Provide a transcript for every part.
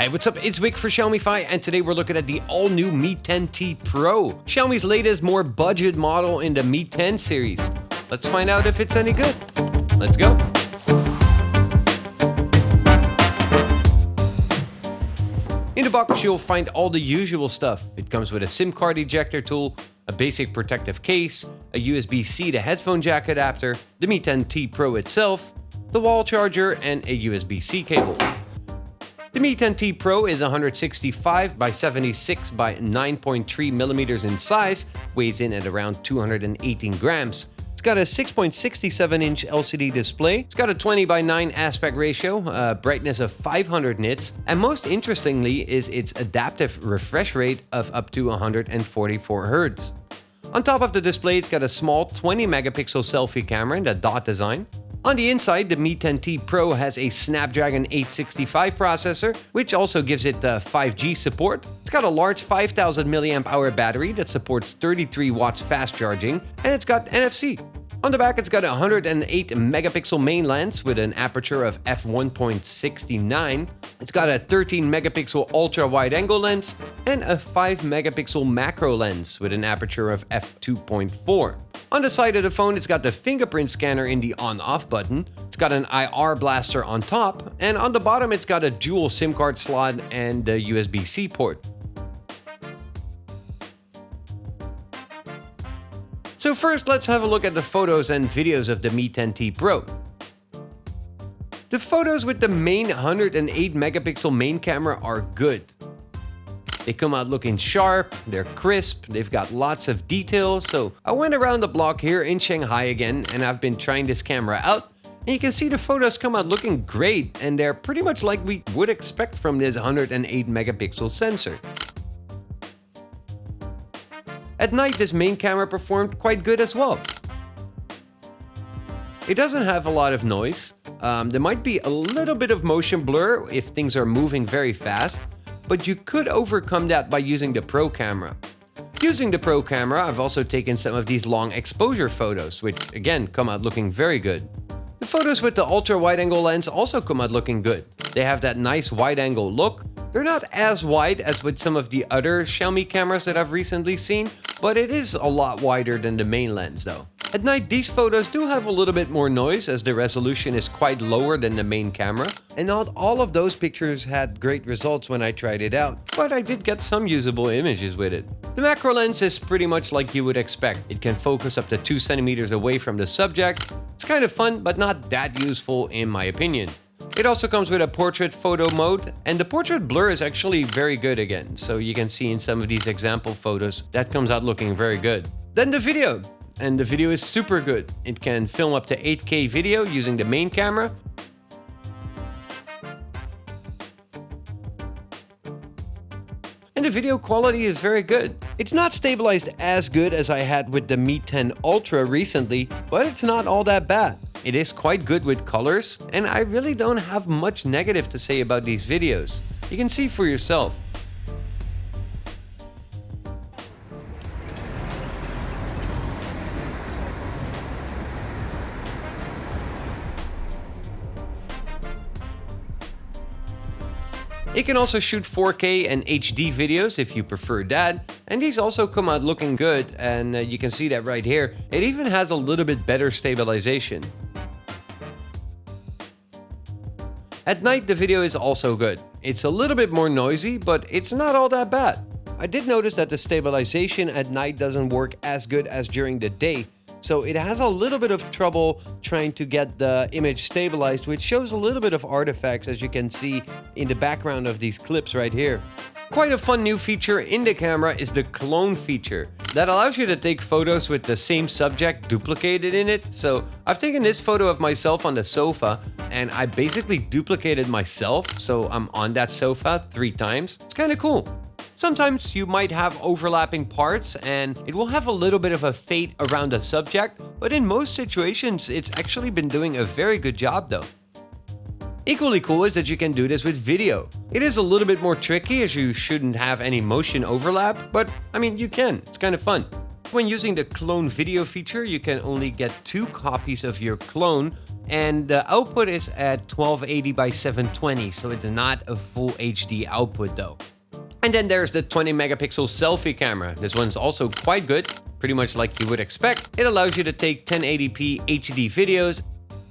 Hey, what's up? It's Wick for Xiaomify, and today we're looking at the all-new Mi-10T Pro, Xiaomi's latest, more budget model in the Mi-10 series. Let's find out if it's any good. Let's go. In the box, you'll find all the usual stuff. It comes with a SIM card ejector tool, a basic protective case, a USB-C to headphone jack adapter, the Mi-10T Pro itself, the wall charger, and a USB-C cable. The Mi-10T Pro is 165 by 76 by 9.3 millimeters in size, weighs in at around 218 grams. It's got a 6.67-inch LCD display. It's got a 20 by 9 aspect ratio, a brightness of 500 nits, and most interestingly is its adaptive refresh rate of up to 144 Hz. On top of the display, it's got a small 20-megapixel selfie camera in the dot design. On the inside, the Mi-10T Pro has a Snapdragon 865 processor, which also gives it 5G support. It's got a large 5000 mAh battery that supports 33 watts fast charging, and it's got NFC. On the back, it's got a 108 megapixel main lens with an aperture of f1.69. It's got a 13 megapixel ultra wide angle lens and a 5 megapixel macro lens with an aperture of f2.4. On the side of the phone, it's got the fingerprint scanner in the on-off button. It's got an IR blaster on top, and on the bottom, it's got a dual SIM card slot and a USB-C port. So first, let's have a look at the photos and videos of the Mi-10T Pro. The photos with the main 108 megapixel main camera are good. They come out looking sharp, they're crisp, they've got lots of detail. So I went around the block here in Shanghai again, and I've been trying this camera out. And you can see the photos come out looking great, and they're pretty much like we would expect from this 108 megapixel sensor. At night, this main camera performed quite good as well. It doesn't have a lot of noise. There might be a little bit of motion blur if things are moving very fast, but you could overcome that by using the Pro camera. Using the Pro camera, I've also taken some of these long exposure photos, which again come out looking very good. The photos with the ultra wide angle lens also come out looking good. They have that nice wide angle look. They're not as wide as with some of the other Xiaomi cameras that I've recently seen, but it is a lot wider than the main lens though. At night, these photos do have a little bit more noise as the resolution is quite lower than the main camera. And not all of those pictures had great results when I tried it out, but I did get some usable images with it. The macro lens is pretty much like you would expect. It can focus up to 2 centimeters away from the subject. It's kind of fun, but not that useful in my opinion. It also comes with a portrait photo mode, and the portrait blur is actually very good again, so you can see in some of these example photos that comes out looking very good. Then the video. And the video is super good. It can film up to 8K video using the main camera. And the video quality is very good. It's not stabilized as good as I had with the Mi-10 Ultra recently, but it's not all that bad. It is quite good with colors, and I really don't have much negative to say about these videos. You can see for yourself. It can also shoot 4K and HD videos if you prefer that, and these also come out looking good, and you can see that right here. It even has a little bit better stabilization. At night, the video is also good. It's a little bit more noisy, but it's not all that bad. I did notice that the stabilization at night doesn't work as good as during the day, so it has a little bit of trouble trying to get the image stabilized, which shows a little bit of artifacts as you can see in the background of these clips right here. Quite a fun new feature in the camera is the clone feature. That allows you to take photos with the same subject duplicated in it. So I've taken this photo of myself on the sofa and I basically duplicated myself. So I'm on that sofa 3 times. It's kind of cool. Sometimes you might have overlapping parts and it will have a little bit of a fade around the subject, but in most situations, it's actually been doing a very good job though. Equally cool is that you can do this with video. It is a little bit more tricky as you shouldn't have any motion overlap, but I mean, you can. It's kind of fun. when using the clone video feature, you can only get 2 copies of your clone, and the output is at 1280 by 720, so it's not a full HD output though. And then there's the 20 megapixel selfie camera. This one's also quite good, pretty much like you would expect. It allows you to take 1080p HD videos.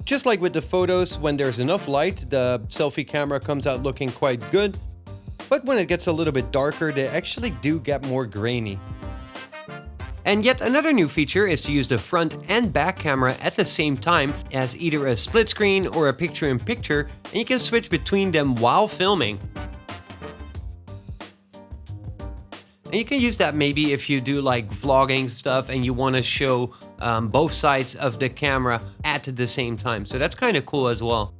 Just like with the photos, when there's enough light, the selfie camera comes out looking quite good. But when it gets a little bit darker, they actually do get more grainy. And yet another new feature is to use the front and back camera at the same time as either a split screen or a picture-in-picture, and you can switch between them while filming. And you can use that maybe if you do like vlogging stuff and you want to show both sides of the camera at the same time. So that's kind of cool as well.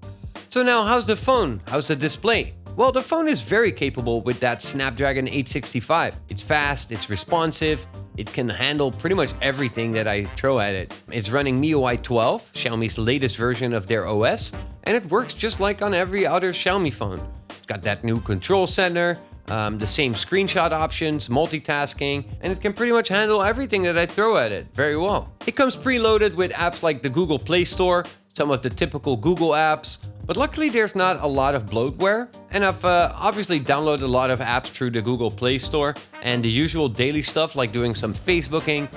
So now, how's the phone? How's the display? Well, the phone is very capable with that Snapdragon 865. It's fast, it's responsive, it can handle pretty much everything that I throw at it. It's running MIUI 12, Xiaomi's latest version of their OS, and it works just like on every other Xiaomi phone. It's got that new control center, the same screenshot options, multitasking, and it can pretty much handle everything that I throw at it very well. It comes preloaded with apps like the Google Play Store, some of the typical Google apps, but luckily there's not a lot of bloatware, and I've obviously downloaded a lot of apps through the Google Play Store, and the usual daily stuff like doing some Facebooking,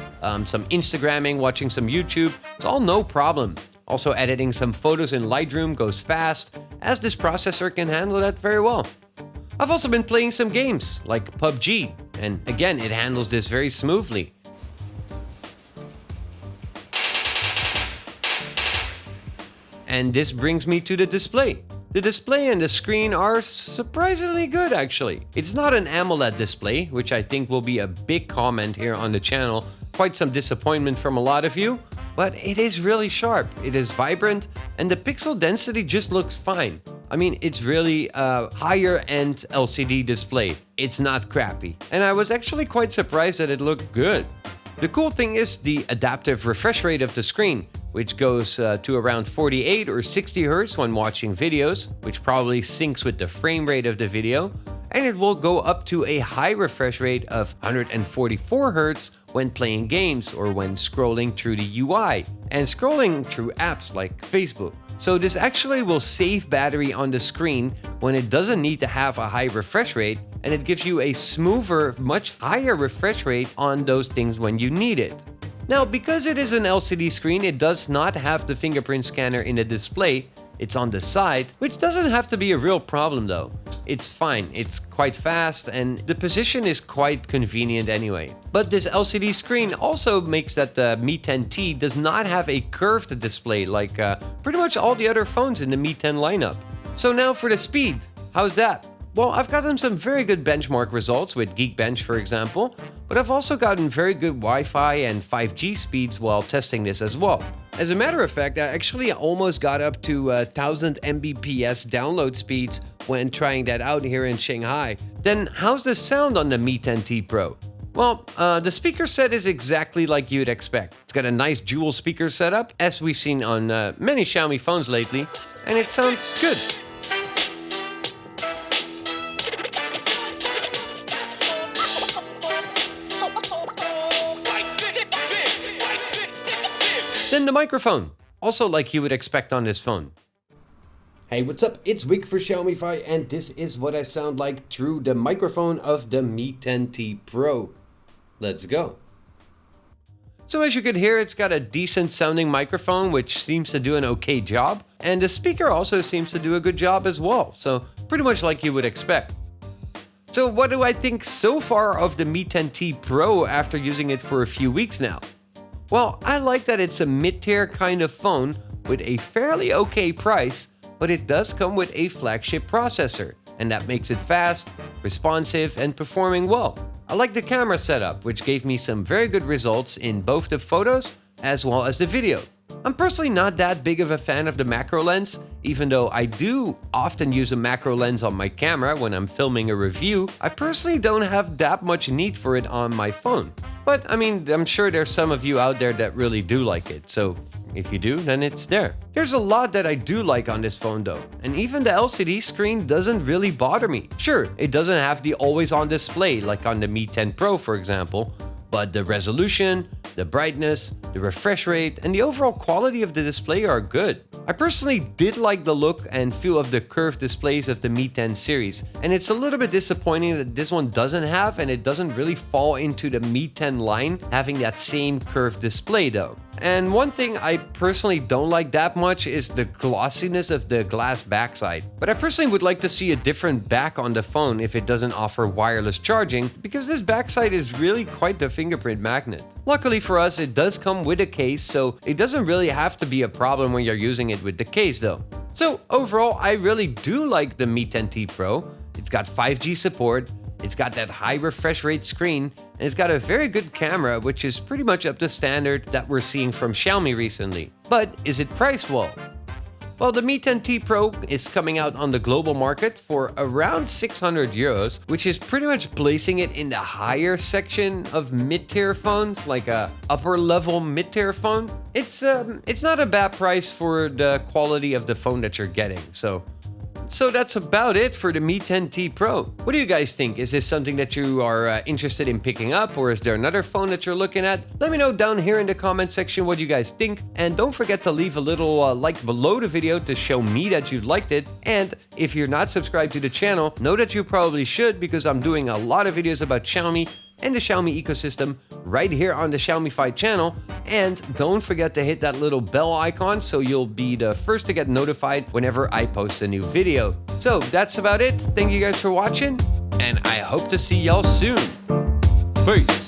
some Instagramming, watching some YouTube, it's all no problem. Also editing some photos in Lightroom goes fast, as this processor can handle that very well. I've also been playing some games, like PUBG, and again, it handles this very smoothly. And this brings me to the display. The display and the screen are surprisingly good actually. It's not an AMOLED display, which I think will be a big comment here on the channel. Quite some disappointment from a lot of you, but it is really sharp, it is vibrant, and the pixel density just looks fine. I mean, it's really a higher end LCD display. It's not crappy. And I was actually quite surprised that it looked good. The cool thing is the adaptive refresh rate of the screen, which goes to around 48 or 60 Hz when watching videos, which probably syncs with the frame rate of the video. And it will go up to a high refresh rate of 144 Hz when playing games or when scrolling through the UI and scrolling through apps like Facebook. So this actually will save battery on the screen when it doesn't need to have a high refresh rate, and it gives you a smoother, much higher refresh rate on those things when you need it. Now, because it is an LCD screen, it does not have the fingerprint scanner in the display. It's on the side, which doesn't have to be a real problem though. It's fine, it's quite fast, and the position is quite convenient anyway. But this LCD screen also makes that the Mi-10T does not have a curved display like pretty much all the other phones in the Mi-10 lineup. So now for the speed, how's that? Well, I've gotten some very good benchmark results with Geekbench, for example, but I've also gotten very good Wi-Fi and 5G speeds while testing this as well. As a matter of fact, I actually almost got up to 1000 Mbps download speeds when trying that out here in Shanghai. Then how's the sound on the Mi-10T Pro? Well, the speaker set is exactly like you'd expect. It's got a nice dual speaker setup, as we've seen on many Xiaomi phones lately, and it sounds good. Then the microphone, also like you would expect on this phone. Hey, what's up? It's Wick for Xiaomify, and this is what I sound like through the microphone of the Mi-10T Pro. Let's go. So as you can hear, it's got a decent sounding microphone, which seems to do an okay job, and the speaker also seems to do a good job as well, so pretty much like you would expect. So what do I think so far of the Mi-10T Pro after using it for a few weeks now? Well, I like that it's a mid-tier kind of phone with a fairly okay price, but it does come with a flagship processor, and that makes it fast, responsive, and performing well. I like the camera setup, which gave me some very good results in both the photos as well as the video. I'm personally not that big of a fan of the macro lens, even though I do often use a macro lens on my camera when I'm filming a review. I personally don't have that much need for it on my phone. But I mean, I'm sure there's some of you out there that really do like it, so if you do, then it's there. There's a lot that I do like on this phone though, and even the LCD screen doesn't really bother me. Sure, it doesn't have the always on display like on the Mi-10 Pro for example, but the resolution, the brightness, the refresh rate, and the overall quality of the display are good. I personally did like the look and feel of the curved displays of the Mi-10 series, and it's a little bit disappointing that this one doesn't have, and it doesn't really fall into the Mi-10 line having that same curved display though. And one thing I personally don't like that much is the glossiness of the glass backside. But I personally would like to see a different back on the phone if it doesn't offer wireless charging, because this backside is really quite the fingerprint magnet. Luckily for us, it does come with a case, so it doesn't really have to be a problem when you're using it with the case though. So overall, I really do like the Mi-10T Pro. It's got 5G support, it's got that high refresh rate screen, and it's got a very good camera, which is pretty much up to standard that we're seeing from Xiaomi recently. But is it priced well? Well, the Mi-10T Pro is coming out on the global market for around 600 euros, which is pretty much placing it in the higher section of mid-tier phones, like a upper-level mid-tier phone. It's not a bad price for the quality of the phone that you're getting, So that's about it for the Mi-10T Pro. What do you guys think? Is this something that you are interested in picking up, or is there another phone that you're looking at? Let me know down here in the comment section what you guys think, and don't forget to leave a little like below the video to show me that you liked it. And if you're not subscribed to the channel, know that you probably should, because I'm doing a lot of videos about Xiaomi and the Xiaomi ecosystem right here on the Xiaomify channel. And don't forget to hit that little bell icon so you'll be the first to get notified whenever I post a new video. So that's about it. Thank you guys for watching, and I hope to see y'all soon. Peace.